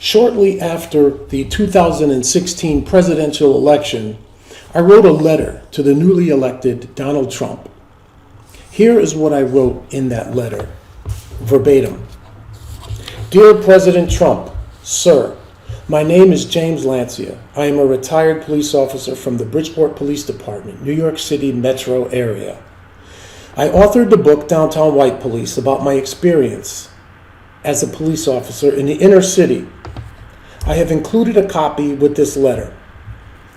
Shortly after the 2016 presidential election, I wrote a letter to the newly elected Donald Trump. Here is what I wrote in that letter, verbatim. Dear President Trump, Sir, my name is James Lancia. I am a retired police officer from the Bridgeport Police Department, New York City metro area. I authored the book Downtown White Police about my experience as a police officer in the inner city. I have included a copy with this letter.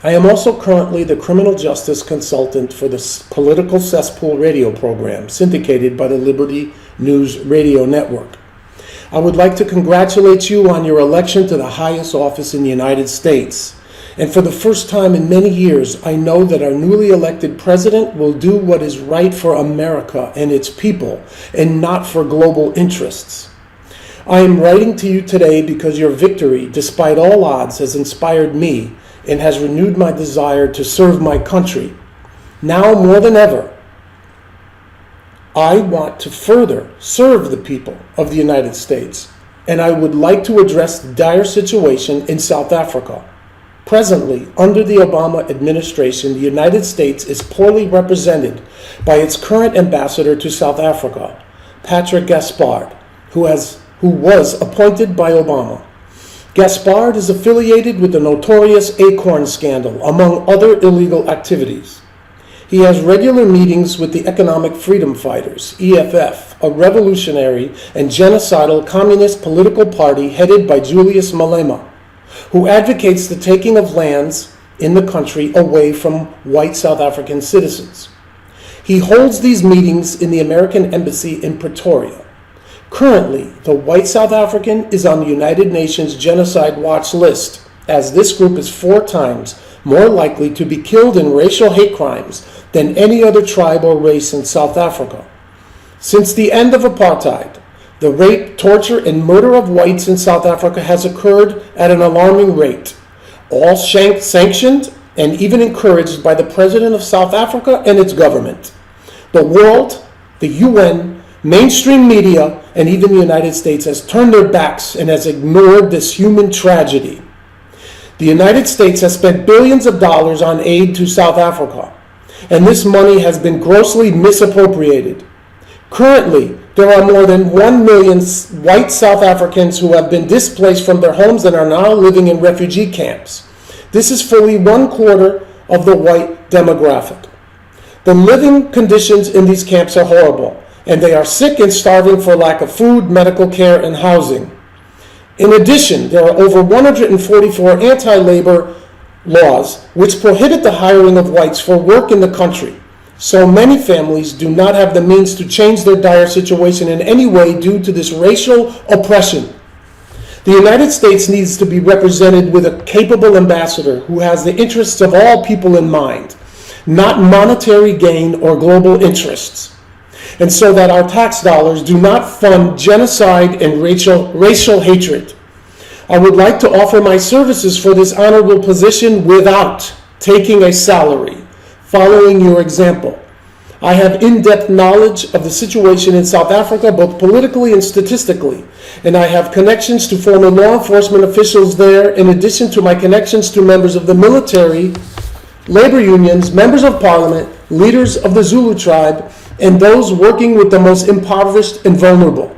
I am also currently the criminal justice consultant for the Political Cesspool radio program syndicated by the Liberty News Radio Network. I would like to congratulate you on your election to the highest office in the United States. And for the first time in many years, I know that our newly elected president will do what is right for America and its people, and not for global interests. I am writing to you today because your victory, despite all odds, has inspired me and has renewed my desire to serve my country. Now more than ever, I want to further serve the people of the United States, and I would like to address the dire situation in South Africa. Presently, under the Obama administration, the United States is poorly represented by its current ambassador to South Africa, Patrick Gaspard, who was appointed by Obama. Gaspard is affiliated with the notorious Acorn scandal, among other illegal activities. He has regular meetings with the Economic Freedom Fighters, EFF, a revolutionary and genocidal communist political party headed by Julius Malema, who advocates the taking of lands in the country away from white South African citizens. He holds these meetings in the American Embassy in Pretoria. Currently, the white South African is on the United Nations Genocide Watch list, as this group is 4 times more likely to be killed in racial hate crimes than any other tribe or race in South Africa. Since the end of apartheid, the rape, torture, and murder of whites in South Africa has occurred at an alarming rate, all sanctioned and even encouraged by the President of South Africa and its government. The world, the UN, mainstream media, and even the United States has turned their backs and has ignored this human tragedy. The United States has spent billions of dollars on aid to South Africa, and this money has been grossly misappropriated. Currently, there are more than 1 million white South Africans who have been displaced from their homes and are now living in refugee camps. This is fully 1/4 of the white demographic. The living conditions in these camps are horrible, and they are sick and starving for lack of food, medical care, and housing. In addition, there are over 144 anti-labor laws which prohibit the hiring of whites for work in the country. So many families do not have the means to change their dire situation in any way due to this racial oppression. The United States needs to be represented with a capable ambassador who has the interests of all people in mind, not monetary gain or global interests, and so that our tax dollars do not fund genocide and racial hatred. I would like to offer my services for this honorable position without taking a salary, following your example. I have in-depth knowledge of the situation in South Africa, both politically and statistically, and I have connections to former law enforcement officials there, in addition to my connections to members of the military, labor unions, members of parliament, leaders of the Zulu tribe, and those working with the most impoverished and vulnerable.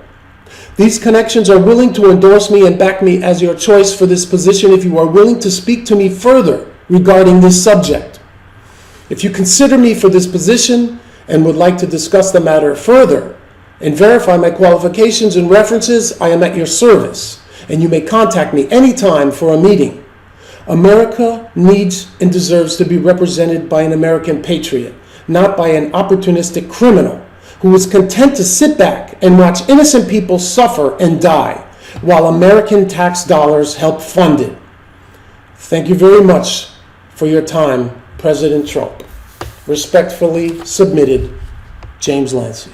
These connections are willing to endorse me and back me as your choice for this position if you are willing to speak to me further regarding this subject. If you consider me for this position and would like to discuss the matter further and verify my qualifications and references, I am at your service, and you may contact me anytime for a meeting. America needs and deserves to be represented by an American patriot, not by an opportunistic criminal who is content to sit back and watch innocent people suffer and die while American tax dollars help fund it. Thank you very much for your time, President Trump. Respectfully submitted, James Lancia.